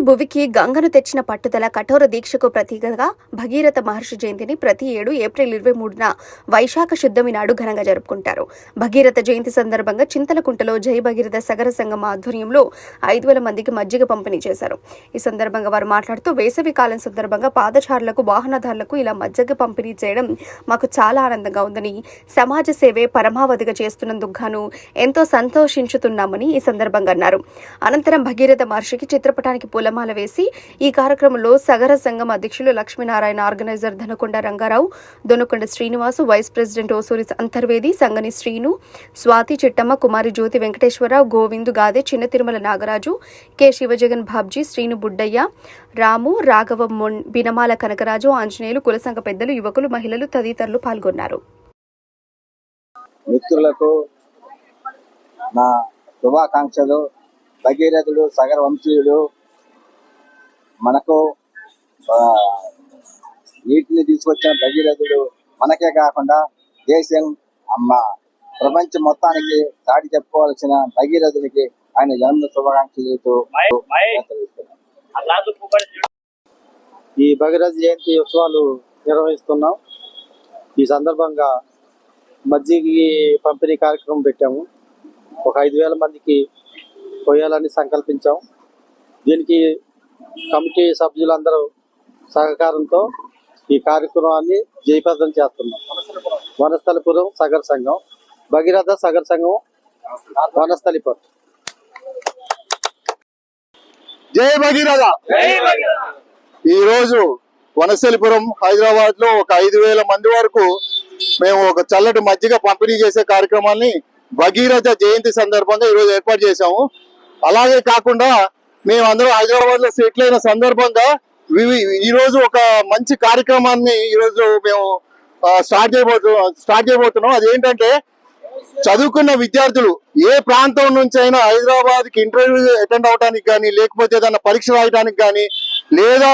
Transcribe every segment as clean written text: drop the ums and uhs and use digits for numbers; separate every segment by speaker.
Speaker 1: భువికి గంగను తెచ్చిన పట్టుదల కఠోర దీక్షకు ప్రతీకగా భగీరథ మహర్షి జయంతిని ప్రతి ఏడు ఏప్రిల్ 23న వైశాఖ శుద్ధమి నాడు ఘనంగా జరుపుకుంటారు. భగీరథ జయంతి సందర్భంగా చింతలకుంటలో జై భగీరథ సగర సంఘం ఆధ్వర్యంలో 5,000 మందికి మజ్జిగ పంపిణీ చేశారు. ఈ సందర్భంగా వారు మాట్లాడుతూ వేసవి కాలం సందర్భంగా పాదచారులకు వాహనదారులకు ఇలా మజ్జిగ పంపిణీ చేయడం మాకు చాలా ఆనందంగా ఉందని, సమాజ సేవే పరమావధిగా చేస్తున్నందుకు గాను ఎంతో సంతోషించుతున్నామని ఈ సందర్భంగా అన్నారు. అనంతరం భగీరథ మహర్షికి చిత్రపటానికి పూలమాల వేసి ఈ కార్యక్రమంలో సగర సంఘం అధ్యక్షులు Lakshminarayana, organiser Dhanakonda Rangarao, Donakonda Srinivasu, vice president Osuri Antarvedi, Sangani Srinu, Swathi Chittamma, Kumari Jyothi Venkateswararao, Govindu Gade, Chinna Tirumala Nagaraju, K Sivajagan Babji, Srinu Buddaiah, Ramu, Raghava, Binamala Kanakaraju, Anjaneyulu, కుల సంఘ పెద్దలు, యువకులు, మహిళలు తదితరులు పాల్గొన్నారు.
Speaker 2: మిత్రులకు నా శుభాకాంక్షలు. భగీరథుడు సగర వంశీయుడు మనకు నీటిని తీసుకొచ్చిన భగీరథుడు మనకే కాకుండా దేశం ప్రపంచం మొత్తానికి చాటి చెప్పుకోవాల్సిన భగీరథుడికి ఆయన జన్మ శుభాకాంక్షలు.
Speaker 3: ఈ భగీరథ జయంతి ఉత్సవాలు నిర్వహిస్తున్నాం. ఈ సందర్భంగా మజ్జిగ పంపిణీ కార్యక్రమం పెట్టాము. ఒక 5,000 మందికి పోయాలని సంకల్పించాం. దీనికి కమిటీ సభ్యులందరూ సహకారంతో ఈ కార్యక్రమాన్ని జయప్రదం చేస్తున్నాం. వనస్థలిపురం సగర సంఘం, భగీరథ సగర సంఘం, వనస్థలిపురం.
Speaker 4: జై భగీరథ. ఈ రోజు వనస్థలిపురం హైదరాబాద్ లో ఒక 5,000 మంది వరకు మేము ఒక చల్లటి మజ్జిగ పంపిణీ చేసే కార్యక్రమాన్ని భగీరథ జయంతి సందర్భంగా ఈరోజు ఏర్పాటు చేశాము. అలాగే కాకుండా మేమందరం హైదరాబాద్ లో సెటిల్ అయిన సందర్భంగా ఈ రోజు ఒక మంచి కార్యక్రమాన్ని ఈరోజు మేము స్టార్ట్ చేయబోతున్నాం. అదేంటంటే, చదువుకున్న విద్యార్థులు ఏ ప్రాంతం నుంచి అయినా హైదరాబాద్ కి ఇంటర్వ్యూ అటెండ్ అవడానికి కానీ, లేకపోతే ఏదైనా పరీక్ష రాయడానికి కానీ, లేదా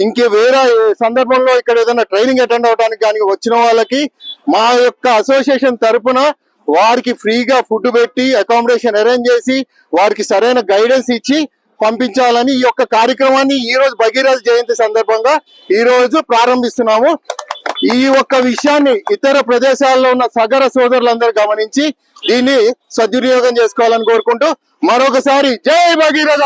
Speaker 4: ఇంకే వేరే సందర్భంలో ఇక్కడ ఏదైనా ట్రైనింగ్ అటెండ్ అవడానికి కానీ వచ్చిన వాళ్ళకి మా యొక్క అసోసియేషన్ తరఫున వారికి ఫ్రీగా ఫుడ్ పెట్టి అకామిడేషన్ అరేంజ్ చేసి వారికి సరైన గైడెన్స్ ఇచ్చి పంపించాలని ఈ యొక్క కార్యక్రమాన్ని ఈ రోజు భగీరథ జయంతి సందర్భంగా ఈ రోజు ప్రారంభిస్తున్నాము. ఈ ఒక్క విషయాన్ని ఇతర ప్రదేశాల్లో ఉన్న సగర సోదరులందరూ గమనించి దీన్ని సద్వినియోగం చేసుకోవాలని కోరుకుంటూ మరొకసారి జై భగీరథ.